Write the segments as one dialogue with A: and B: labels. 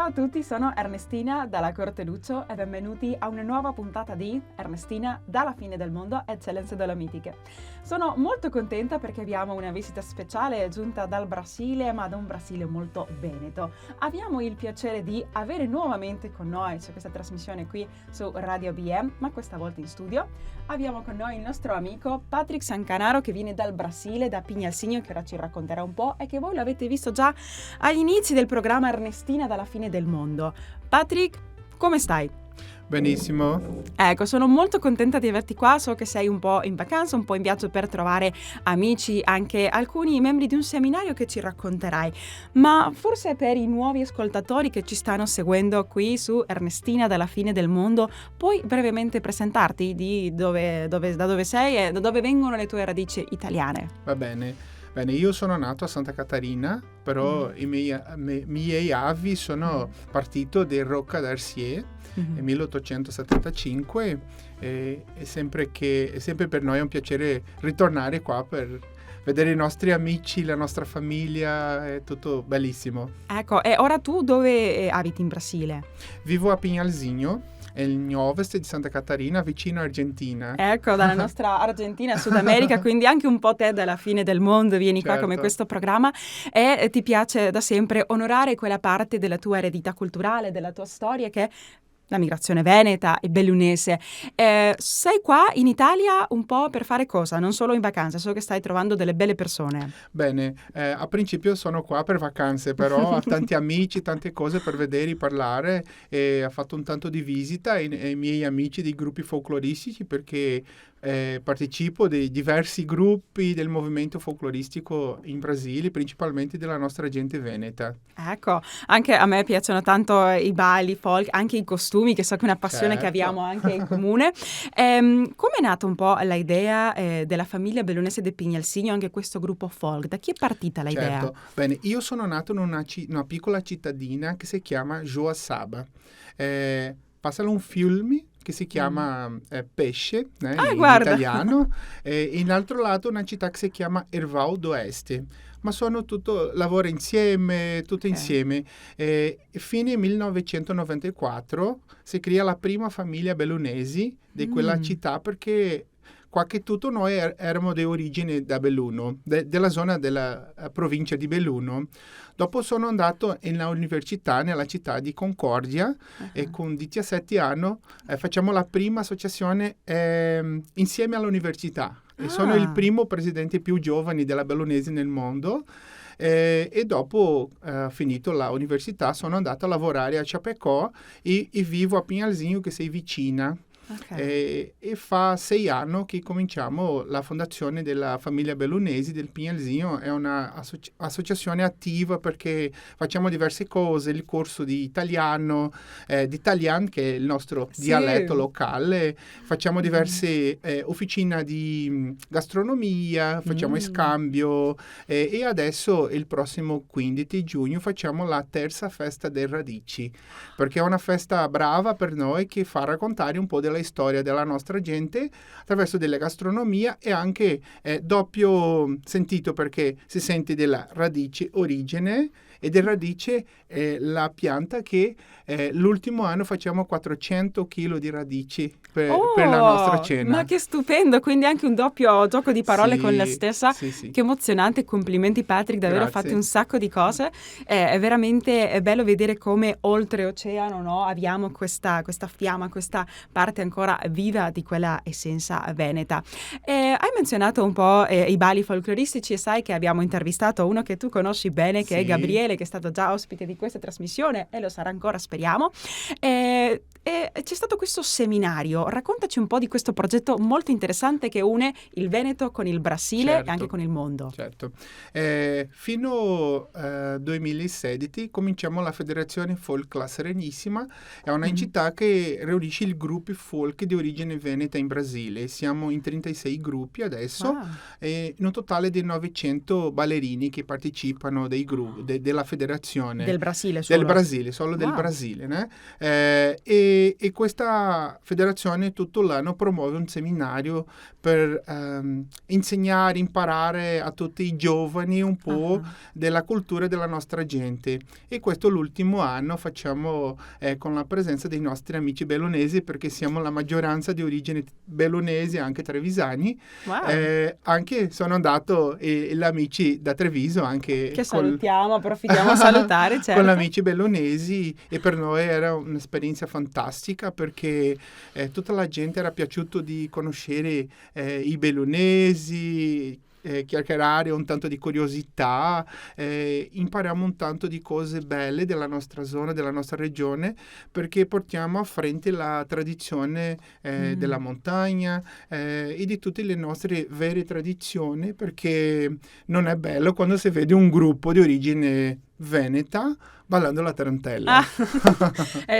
A: a tutti, sono Ernestina dalla Corte Lucio e benvenuti a una nuova puntata di Ernestina dalla fine del mondo, eccellenze dolomitiche. Sono molto contenta perché abbiamo una visita speciale giunta dal Brasile, ma da un Brasile molto veneto. Abbiamo il piacere di avere nuovamente con noi su questa trasmissione qui su Radio BM, ma questa volta in studio. Abbiamo con noi il nostro amico Patrick Sancanaro che viene dal Brasile, da Pignalsigno, che ora ci racconterà un po' e che voi l'avete visto già agli inizi del programma Ernestina dalla fine del mondo. Patrick, come stai?
B: Benissimo.
A: Ecco, sono molto contenta di averti qua, so che sei un po' in vacanza, un po' in viaggio per trovare amici, anche alcuni membri di un seminario che ci racconterai, ma forse per i nuovi ascoltatori che ci stanno seguendo qui su Ernestina dalla fine del mondo, puoi brevemente presentarti di da dove sei e da dove vengono le tue radici italiane?
B: Va bene. Bene, io sono nato a Santa Catarina, però i miei avi sono partito di Rocca d'Arcier nel 1875 e è sempre per noi un piacere ritornare qua per vedere i nostri amici, la nostra famiglia, è tutto bellissimo.
A: Ecco, e ora tu dove abiti in Brasile?
B: Vivo a Pignalsigno, in ovest di Santa Catarina, vicino Argentina.
A: Ecco, dalla nostra Argentina, Sud America, quindi anche un po' te dalla fine del mondo, vieni qua come questo programma e ti piace da sempre onorare quella parte della tua eredità culturale, della tua storia che è la migrazione veneta e bellunese. Sei qua in Italia un po' per fare cosa? Non solo in vacanza, so che stai trovando delle belle persone.
B: Bene, a principio sono qua per vacanze, però ho tanti amici, tante cose per vedere, parlare e ho fatto un tanto di visita ai miei amici dei gruppi folcloristici perché partecipo di diversi gruppi del movimento folcloristico in Brasile, principalmente della nostra gente veneta.
A: Ecco, anche a me piacciono tanto i balli, folk, anche i costumi, che so che è una passione che abbiamo anche in comune. Come è nata un po' l'idea della famiglia bellunese di Pignalsigno, anche questo gruppo folk? Da chi è partita l'idea?
B: Certo, bene, io sono nato in una piccola cittadina che si chiama Joaçaba. Passano un film che si chiama Pesce, in italiano, e in altro lato una città che si chiama Erval d'Oeste. Ma sono lavora insieme, tutto insieme. Fine 1994 si crea la prima famiglia bellunesi di quella città perché qualche tutto noi eravamo di origine da Belluno, della zona della provincia di Belluno. Dopo sono andato all'università nella città di Concordia e con 17 anni facciamo la prima associazione insieme all'università. E sono il primo presidente più giovane della Bellunesi nel mondo. E dopo finito l'università sono andato a lavorare a Chapecó e vivo a Pignalsigno che sei vicina. Okay. E fa 6 anni che cominciamo la fondazione della famiglia Bellunesi del Pignalsigno. È un'associazione attiva perché facciamo diverse cose, il corso di italiano, di Italian che è il nostro dialetto locale, facciamo diverse officine di gastronomia, facciamo scambio e adesso il prossimo 15 giugno facciamo la terza festa dei radici perché è una festa brava per noi che fa raccontare un po' della storia della nostra gente attraverso della gastronomia e anche doppio sentito perché si sente della radice origine e del radice la pianta che l'ultimo anno facciamo 400 kg di radici per la nostra cena.
A: Ma che stupendo, quindi anche un doppio gioco di parole con la stessa. Sì. Che emozionante, complimenti Patrick, davvero fate un sacco di cose. È veramente bello vedere come oltreoceano, no? Abbiamo questa fiamma, questa parte ancora viva di quella essenza veneta. Hai menzionato un po' i balli folcloristici e sai che abbiamo intervistato uno che tu conosci bene, che è Gabriele, che è stato già ospite di questa trasmissione e lo sarà ancora, speriamo. E c'è stato questo seminario. Raccontaci un po' di questo progetto molto interessante che une il Veneto con il Brasile e anche con il mondo.
B: Certo. Fino al 2016 cominciamo la Federazione Folk La Serenissima, è una città che riunisce i gruppi folk di origine veneta in Brasile. Siamo in 36 gruppi adesso e in un totale di 900 ballerini che partecipano dei gruppi della federazione.
A: Del Brasile solo?
B: Del Brasile, solo del Brasile. E E questa federazione tutto l'anno promuove un seminario per insegnare, imparare a tutti i giovani un po' della cultura della nostra gente. E questo l'ultimo anno facciamo con la presenza dei nostri amici bellunesi, perché siamo la maggioranza di origine bellunesi, anche trevisani.
A: Wow.
B: Anche sono andato gli amici da Treviso, anche
A: che salutiamo, approfittiamo a salutare, certo.
B: Con gli amici bellunesi, e per noi era un'esperienza fantastica, perché tutta la gente era piaciuto di conoscere i bellunesi, chiacchierare un tanto di curiosità, impariamo un tanto di cose belle della nostra zona, della nostra regione, perché portiamo a frente la tradizione della montagna e di tutte le nostre vere tradizioni, perché non è bello quando si vede un gruppo di origine veneta ballando la tarantella.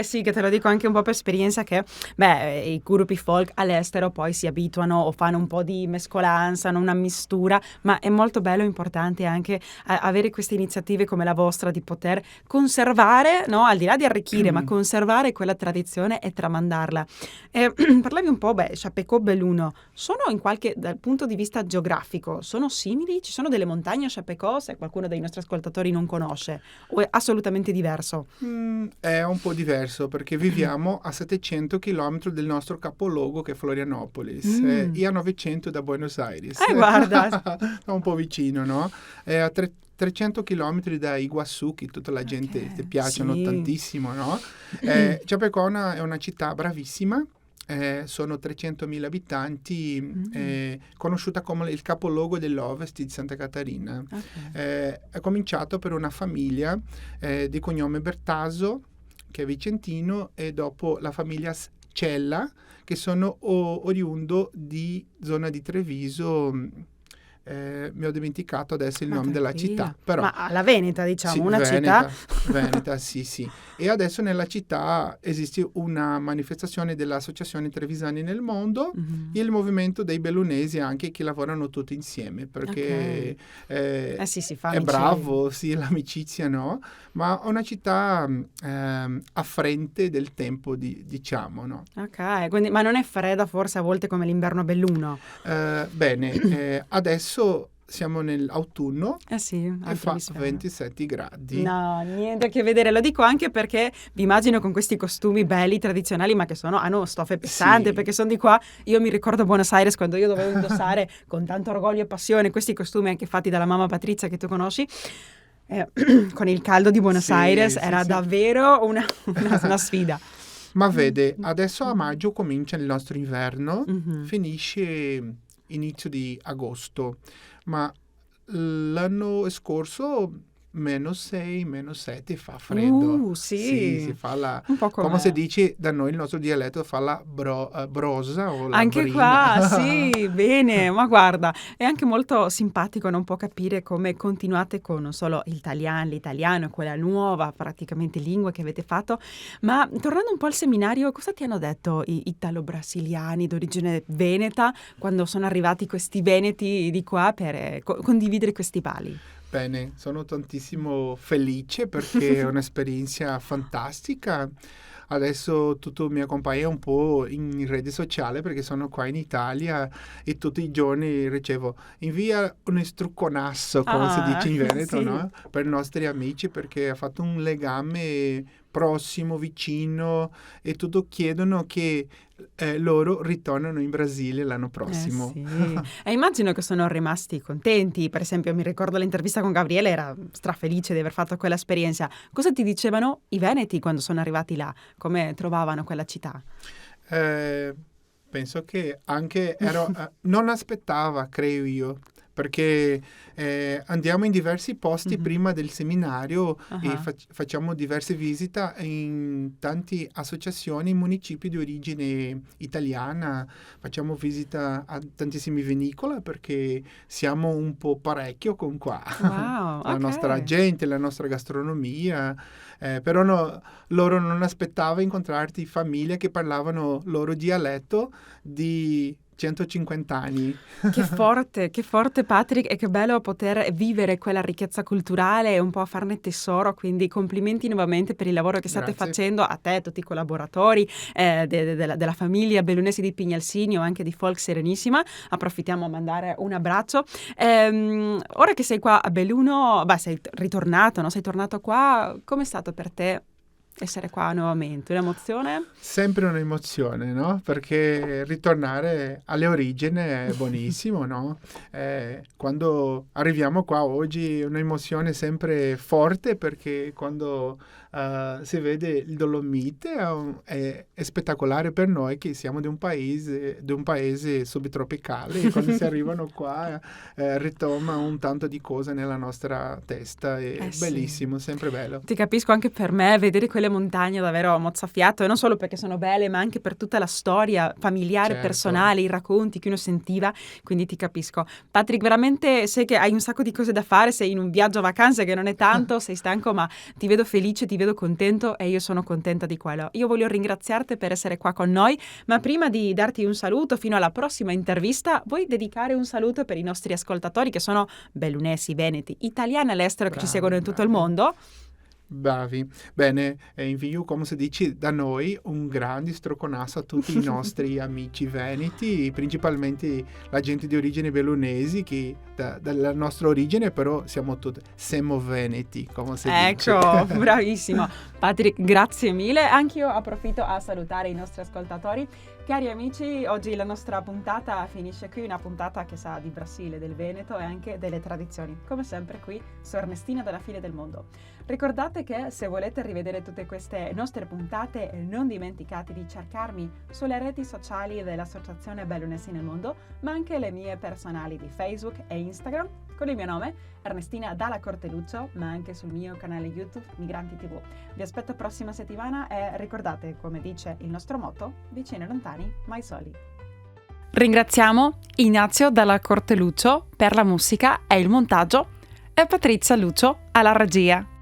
A: Sì, che te lo dico anche un po' per esperienza, che i gruppi folk all'estero poi si abituano o fanno un po' di mescolanza, una mistura, ma è molto bello e importante anche avere queste iniziative come la vostra, di poter conservare, no, al di là di arricchire, ma conservare quella tradizione e tramandarla. Parlavi un po', Chapecoat, Belluno, sono in qualche, dal punto di vista geografico, sono simili? Ci sono delle montagne a Chapecoat, se qualcuno dei nostri ascoltatori non conosce, o è assolutamente diverso?
B: È un po' diverso, perché viviamo a 700 km del nostro capoluogo, che è Florianopolis, e a 900 da Buenos Aires.
A: Guarda!
B: È un po' vicino, no? È a 300 km da Iguassù, che tutta la gente ti piacciono tantissimo, no? Chapecoat è una città bravissima. Sono 300.000 abitanti, conosciuta come il capoluogo dell'Ovest di Santa Catarina. È cominciato per una famiglia di cognome Bertaso, che è vicentino, e dopo la famiglia Cella, che sono oriundo di zona di Treviso. Mi ho dimenticato adesso il nome della città. Però,
A: ma la Veneta, diciamo,
B: sì,
A: una città.
B: Veneta, sì. E adesso nella città esiste una manifestazione dell'Associazione Trevisani nel Mondo e il movimento dei bellunesi anche, che lavorano tutti insieme, perché
A: si fa
B: è bravo, sì, l'amicizia, no? Ma è una città a frente del tempo, diciamo, no?
A: Ok, quindi, ma non è fredda forse a volte come l'inverno a Belluno?
B: Adesso siamo nell'autunno e fa 27 gradi.
A: No, niente a che vedere. Lo dico anche perché vi immagino con questi costumi belli, tradizionali, ma che hanno stoffe pesanti, perché sono di qua. Io mi ricordo a Buenos Aires, quando io dovevo indossare con tanto orgoglio e passione questi costumi anche fatti dalla mamma Patrizia, che tu conosci. Con il caldo di Buenos Aires era davvero una sfida.
B: Ma vede, adesso a maggio comincia il nostro inverno, finisce inizio di agosto, ma l'anno scorso -6, -7 fa freddo.
A: Sì,
B: si fa la,
A: un po'
B: come si dice da noi, il nostro dialetto fa la brosa o la
A: anche
B: brina.
A: Qua, sì, bene, ma guarda, è anche molto simpatico non può capire come continuate con non solo l'italiano, quella nuova praticamente lingua che avete fatto, ma tornando un po' al seminario, cosa ti hanno detto i italo-brasiliani d'origine veneta quando sono arrivati questi veneti di qua per condividere questi pali?
B: Bene, sono tantissimo felice, perché è un'esperienza fantastica. Adesso tutto mi accompagna un po' in rete sociale, perché sono qua in Italia e tutti i giorni ricevo invia un strucconasso, come si dice in Veneto, no? Per i nostri amici, perché ha fatto un legame prossimo, vicino, e tutto chiedono che loro ritornano in Brasile l'anno prossimo.
A: E immagino che sono rimasti contenti. Per esempio, mi ricordo l'intervista con Gabriele, era strafelice di aver fatto quell'esperienza. Cosa ti dicevano i veneti quando sono arrivati là? Come trovavano quella città?
B: Penso che anche non aspettava, credo io, perché andiamo in diversi posti prima del seminario e facciamo diverse visite in tante associazioni, municipi di origine italiana, facciamo visita a tantissimi vinicoli, perché siamo un po' parecchio con qua.
A: Wow,
B: la nostra gente, la nostra gastronomia, però loro non aspettavano incontrarti famiglie che parlavano loro dialetto di 150 anni.
A: Che forte Patrick, e che bello poter vivere quella ricchezza culturale e un po' farne tesoro, quindi complimenti nuovamente per il lavoro che state facendo, a te, a tutti i collaboratori della famiglia Bellunesi di Pignalsini o anche di Folk Serenissima. Approfittiamo a mandare un abbraccio. Ora che sei qua a Belluno, sei ritornato, no? Sei tornato qua, com'è stato per te essere qua nuovamente? Un'emozione?
B: Sempre un'emozione, no? Perché ritornare alle origini è buonissimo, no? Quando arriviamo qua oggi è un'emozione sempre forte, perché quando si vede il Dolomite è spettacolare per noi che siamo di un paese subtropicale, e quando si arrivano qua ritorna un tanto di cose nella nostra testa, è bellissimo, sempre bello.
A: Ti capisco, anche per me vedere quelle montagne davvero mozzafiato, e non solo perché sono belle, ma anche per tutta la storia familiare, personale, i racconti che uno sentiva, quindi ti capisco. Patrick, veramente sai che hai un sacco di cose da fare, sei in un viaggio a vacanze che non è tanto, sei stanco, ma ti vedo felice, ti vedo contento, e io sono contenta di quello. Io voglio ringraziarti per essere qua con noi, ma prima di darti un saluto fino alla prossima intervista, vuoi dedicare un saluto per i nostri ascoltatori che sono bellunesi, veneti, italiani all'estero, che ci seguono in tutto il mondo?
B: Bravi. Bene, invio, come si dice da noi, un grande stroconasso a tutti i nostri amici veneti, principalmente la gente di origine bellunesi, che dalla nostra origine però siamo veneti, come si dice.
A: Ecco, bravissimo. Patrick, grazie mille. Anch'io approfitto a salutare i nostri ascoltatori. Cari amici, oggi la nostra puntata finisce qui, una puntata che sa di Brasile, del Veneto e anche delle tradizioni, come sempre qui su Ernestina dalla fine del mondo. Ricordate che se volete rivedere tutte queste nostre puntate, non dimenticate di cercarmi sulle reti sociali dell'Associazione Bellunesi nel Mondo, ma anche le mie personali di Facebook e Instagram, con il mio nome, Ernestina Dalla Corteluccio, ma anche sul mio canale YouTube Migranti TV. Vi aspetto prossima settimana e ricordate, come dice il nostro motto, vicini e lontani, mai soli. Ringraziamo Ignazio Dalla Corteluccio per la musica e il montaggio e Patrizia Lucio alla regia.